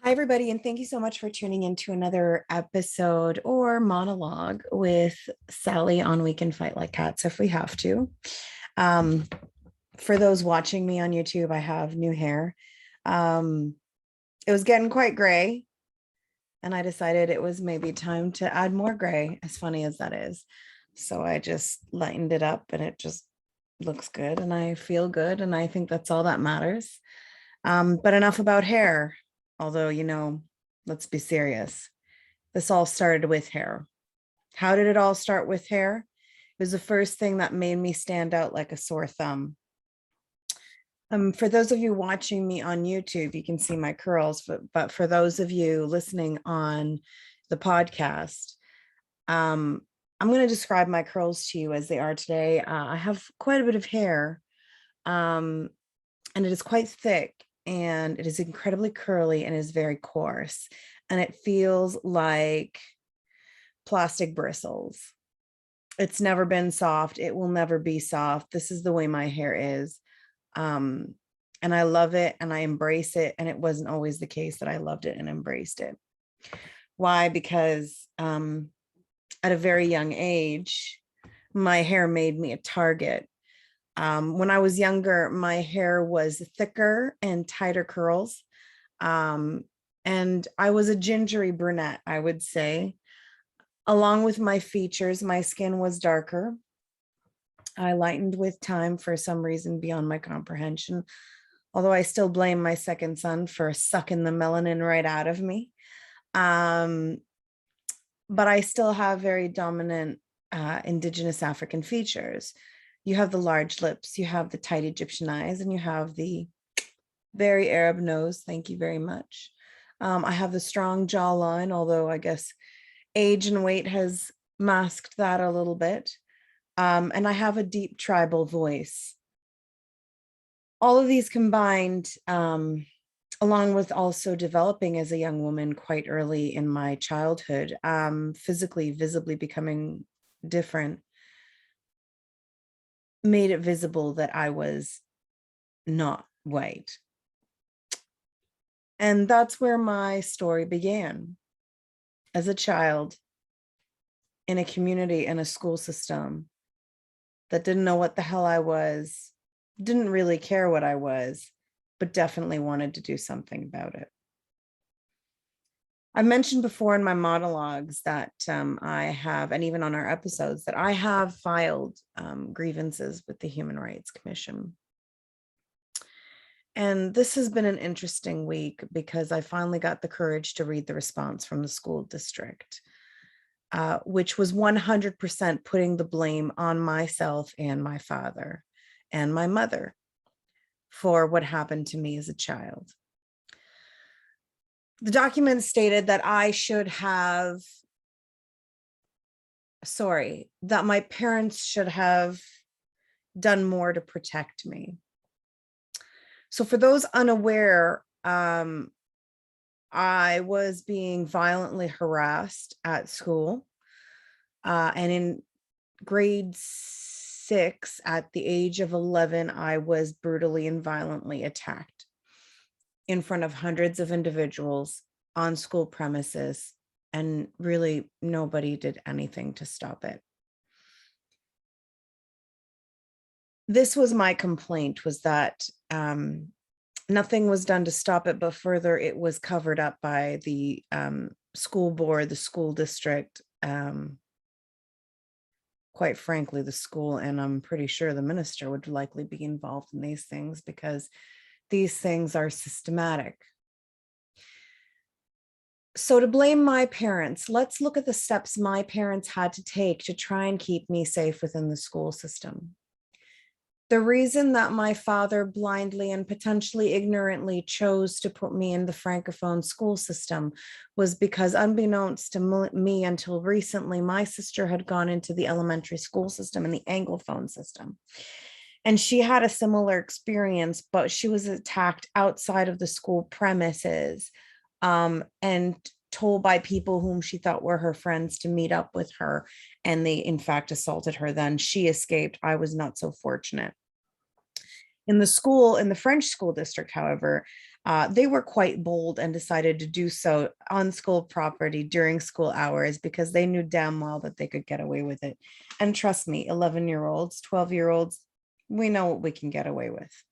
Hi, everybody, and thank you so much for tuning into another episode or monologue with Saly on We Can Fight Like Cats if we have to. Um, for those watching me on YouTube, I have new hair. Um, it was getting quite gray, and I decided it was maybe time to add more gray, as funny as that is. So I just lightened it up, and it just looks good, and I feel good, and I think that's all that matters. But enough about hair. Although, let's be serious. This all started with hair. How did it all start with hair? It was the first thing that made me stand out like a sore thumb. For those of you watching me on YouTube, you can see my curls, but for those of you listening on the podcast, I'm going to describe my curls to you as they are today. I have quite a bit of hair, and it is quite thick, and it is incredibly curly and is very coarse, and it feels like plastic bristles. It's never been soft. It will never be soft. This is the way my hair is. Um, and I love it and I embrace it. And it wasn't always the case that I loved it and embraced it. Why? Because at a very young age, my hair made me a target. When I was younger, my hair was thicker and tighter curls. And I was a gingery brunette, I would say. Along with my features, my skin was darker. I lightened with time for some reason beyond my comprehension, although I still blame my second son for sucking the melanin right out of me. But I still have very dominant indigenous African features. You have the large lips, you have the tight Egyptian eyes, and you have the very Arab nose. Thank you very much. I have the strong jawline, although I guess age and weight has masked that a little bit. And I have a deep tribal voice. All of these combined, along with also developing as a young woman quite early in my childhood, physically, visibly becoming different, made it visible that I was not white. And that's where my story began. As a child, in a community, in a school system that didn't know what the hell I was, didn't really care what I was, but definitely wanted to do something about it. I mentioned before in my monologues that I have, and even on our episodes, that I have filed grievances with the Human Rights Commission. And this has been an interesting week because I finally got the courage to read the response from the school district, which was 100% putting the blame on myself and my father and my mother for what happened to me as a child. The document stated that that my parents should have done more to protect me. So for those unaware, I was being violently harassed at school. And in grade 6, at the age of 11, I was brutally and violently attacked in front of hundreds of individuals on school premises, and really nobody did anything to stop it. This was my complaint, was that nothing was done to stop it, but further, it was covered up by the school board, the school district, quite frankly, the school, and I'm pretty sure the minister would likely be involved in these things because these things are systematic. So to blame my parents, let's look at the steps my parents had to take to try and keep me safe within the school system. The reason that my father blindly and potentially ignorantly chose to put me in the Francophone school system was because, unbeknownst to me until recently, my sister had gone into the elementary school system and the Anglophone system. And she had a similar experience, but she was attacked outside of the school premises, and told by people whom she thought were her friends to meet up with her. And they, in fact, assaulted her. Then she escaped. I was not so fortunate. In the French school district, however, They were quite bold and decided to do so on school property during school hours because they knew damn well that they could get away with it. And trust me, 11-year-olds, 12-year-olds, we know what we can get away with.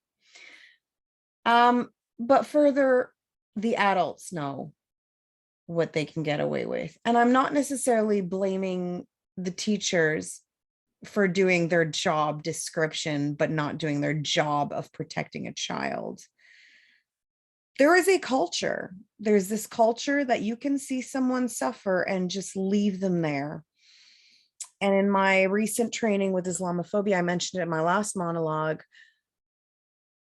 But further, the adults know what they can get away with. And I'm not necessarily blaming the teachers for doing their job description, but not doing their job of protecting a child. There is a culture. There's this culture that you can see someone suffer and just leave them there. And in my recent training with Islamophobia, I mentioned it in my last monologue,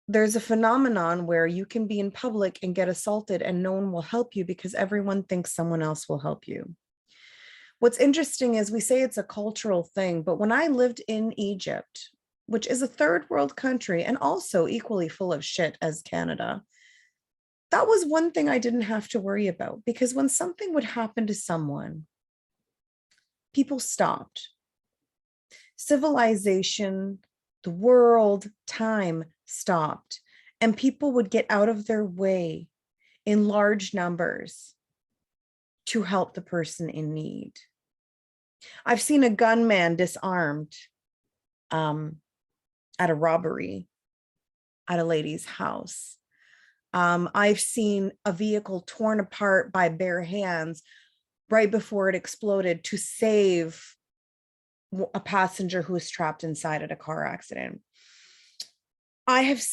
there's a phenomenon where you can be in public and get assaulted and no one will help you because everyone thinks someone else will help you. What's interesting is we say it's a cultural thing, but when I lived in Egypt, which is a third world country and also equally full of shit as Canada, that was one thing I didn't have to worry about, because when something would happen to someone, people stopped. Civilization, the world, time stopped, and people would get out of their way in large numbers to help the person in need. I've seen a gunman disarmed at a robbery at a lady's house. I've seen a vehicle torn apart by bare hands right before it exploded to save a passenger who was trapped inside at a car accident. I have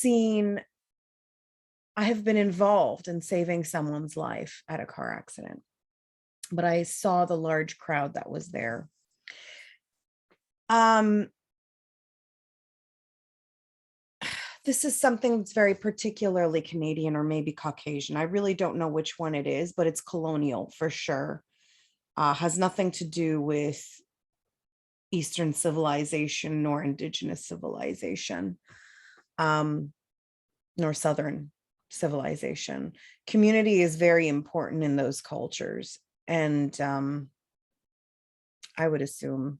been involved in saving someone's life at a car accident, but I saw the large crowd that was there. This is something that's very particularly Canadian or maybe Caucasian. I really don't know which one it is, but it's colonial for sure. Has nothing to do with Eastern civilization nor Indigenous civilization, nor Southern civilization. Community is very important in those cultures. And I would assume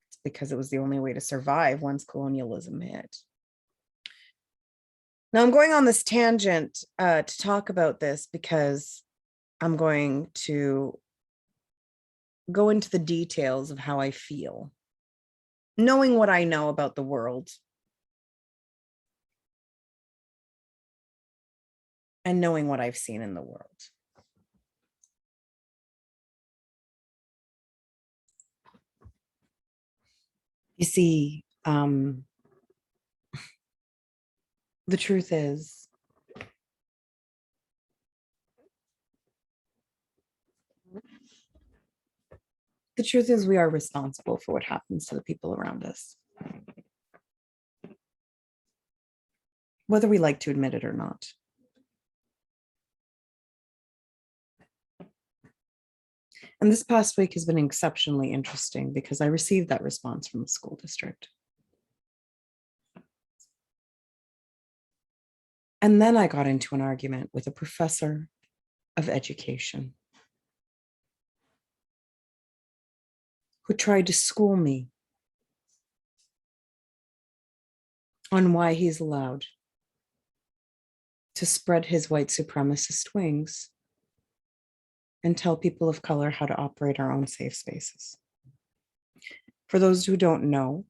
it's because it was the only way to survive once colonialism hit. Now I'm going on this tangent to talk about this because I'm going to go into the details of how I feel, knowing what I know about the world and knowing what I've seen in the world. You see, the truth is, we are responsible for what happens to the people around us, whether we like to admit it or not. And this past week has been exceptionally interesting because I received that response from the school district. And then I got into an argument with a professor of education who tried to school me on why he's allowed to spread his white supremacist wings and tell people of color how to operate our own safe spaces. For those who don't know,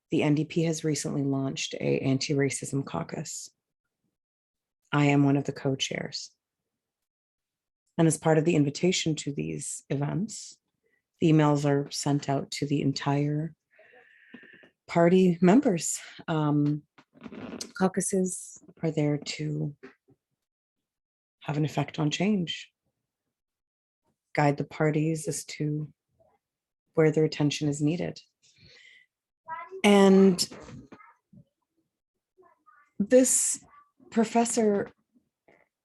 the NDP has recently launched an anti-racism caucus. I am one of the co-chairs. And as part of the invitation to these events, the emails are sent out to the entire party members. Caucuses are there to have an effect on change, guide the parties as to where their attention is needed. And this professor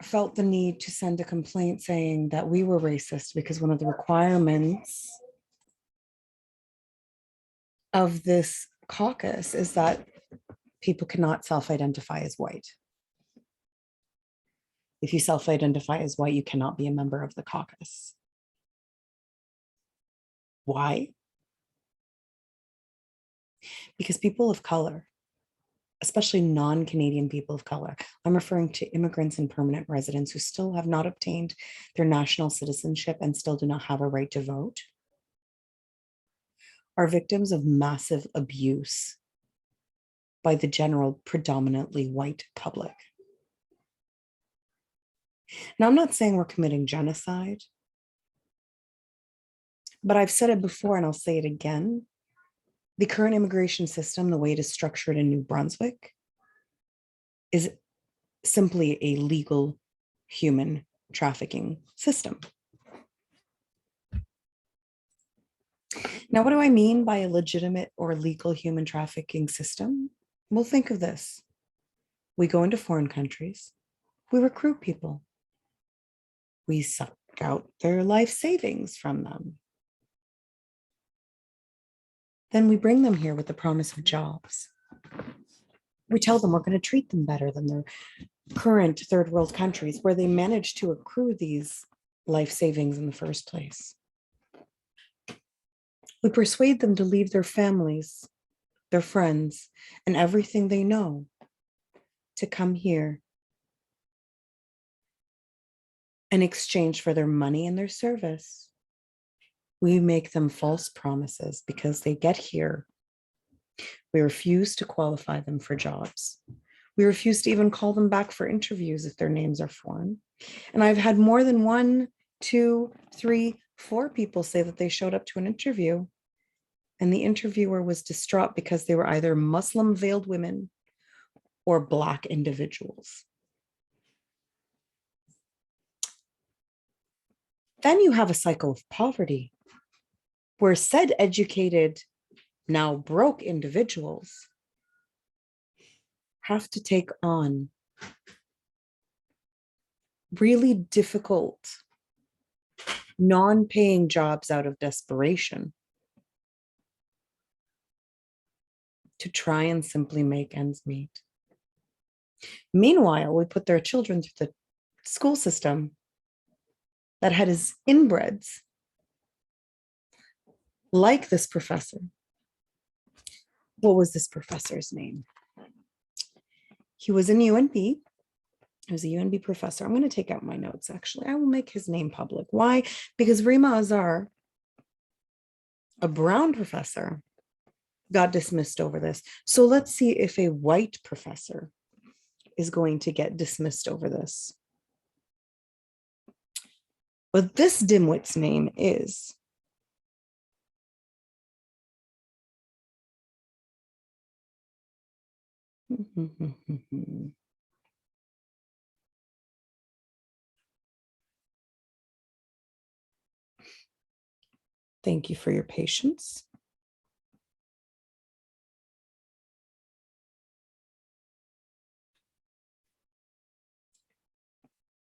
felt the need to send a complaint saying that we were racist because one of the requirements of this caucus is that people cannot self-identify as white. If you self-identify as white, you cannot be a member of the caucus. Why? Because people of color especially non-Canadian people of color. I'm referring to immigrants and permanent residents who still have not obtained their national citizenship and still do not have a right to vote, are victims of massive abuse by the general, predominantly white public. Now, I'm not saying we're committing genocide, but I've said it before and I'll say it again. The current immigration system, the way it is structured in New Brunswick, is simply a legal human trafficking system. Now, what do I mean by a legitimate or legal human trafficking system? Well, think of this. We go into foreign countries, we recruit people, we suck out their life savings from them. Then we bring them here with the promise of jobs. We tell them we're going to treat them better than their current third world countries where they managed to accrue these life savings in the first place. We persuade them to leave their families, their friends, and everything they know to come here in exchange for their money and their service. We make them false promises because they get here. We refuse to qualify them for jobs. We refuse to even call them back for interviews if their names are foreign. And I've had more than 1, 2, 3, 4 people say that they showed up to an interview and the interviewer was distraught because they were either Muslim veiled women or Black individuals. Then you have a cycle of poverty where said educated, now broke individuals have to take on really difficult, non-paying jobs out of desperation to try and simply make ends meet. Meanwhile, we put their children through the school system that had his inbreds, like this professor. What was this professor's name? He was in UNB. He was a UNB professor. I'm going to take out my notes, actually. I will make his name public. Why? Because Rima Azar, a brown professor, got dismissed over this. So let's see if a white professor is going to get dismissed over this. But this dimwit's name is thank you for your patience.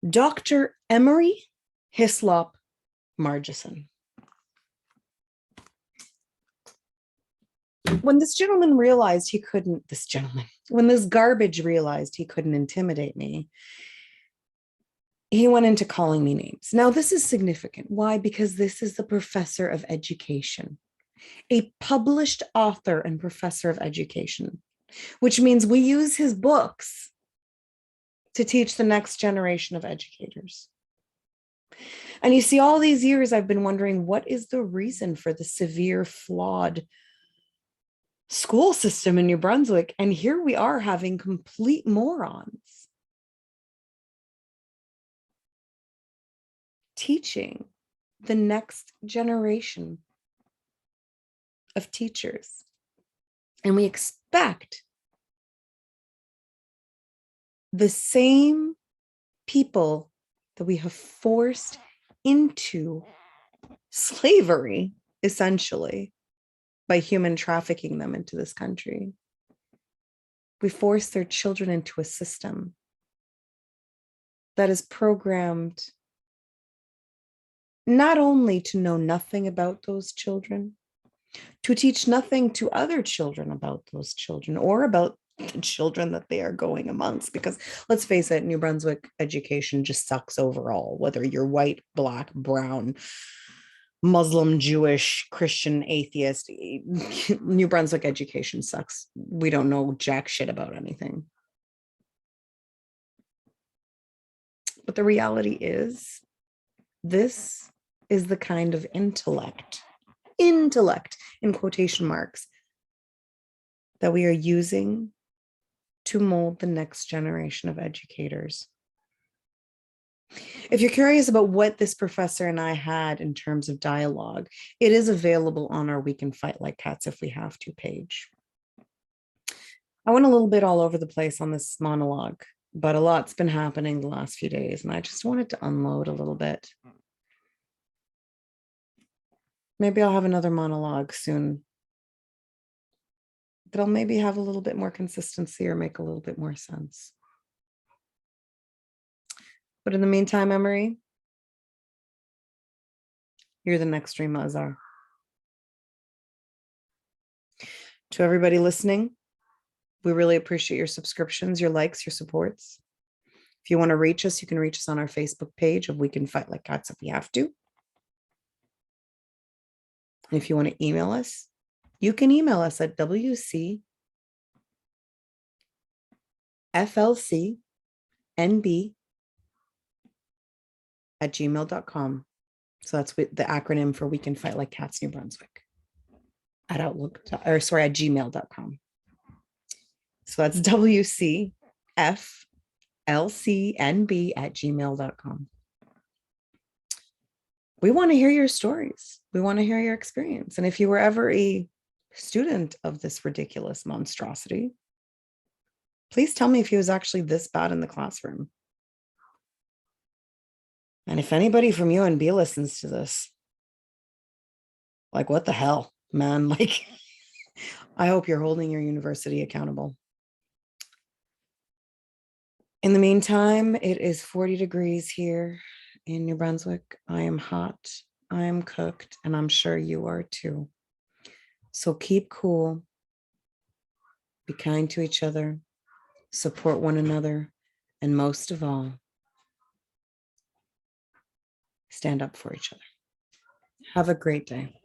Dr. Emery Hislop Margison. When this gentleman realized he couldn't, when this garbage realized he couldn't intimidate me, he went into calling me names. Now, this is significant. Why? Because this is the professor of education, a published author and professor of education, which means we use his books to teach the next generation of educators. And you see, all these years I've been wondering, what is the reason for the severe, flawed school system in New Brunswick? And here we are having complete morons teaching the next generation of teachers. And we expect the same people that we have forced into slavery, essentially, by human trafficking them into this country. We force their children into a system that is programmed not only to know nothing about those children, to teach nothing to other children about those children or about the children that they are going amongst. Because let's face it, New Brunswick education just sucks overall, whether you're white, Black, brown, Muslim, Jewish, Christian, atheist. New Brunswick education sucks. We don't know jack shit about anything. But the reality is, this is the kind of intellect in quotation marks, that we are using to mold the next generation of educators. If you're curious about what this professor and I had in terms of dialogue, it is available on our We Can Fight Like Cats If We Have to page. I went a little bit all over the place on this monologue, but a lot's been happening the last few days, and I just wanted to unload a little bit. Maybe I'll have another monologue soon that'll maybe have a little bit more consistency or make a little bit more sense. But in the meantime, Emery, you're the next Dream Azar. To everybody listening, we really appreciate your subscriptions, your likes, your supports. If you want to reach us, you can reach us on our Facebook page of We Can Fight Like Cats If We Have to. And if you want to email us, you can email us at WCFLCNB@gmail.com. So that's the acronym for We Can Fight Like Cats New Brunswick at gmail.com. So that's WCFLCNB@gmail.com. We want to hear your stories. We want to hear your experience. And if you were ever a student of this ridiculous monstrosity, please tell me if he was actually this bad in the classroom. And if anybody from UNB listens to this, like, what the hell, man? Like, I hope you're holding your university accountable. In the meantime, it is 40 degrees here in New Brunswick. I am hot, I am cooked, and I'm sure you are too. So keep cool, be kind to each other, support one another, and most of all, stand up for each other. Have a great day.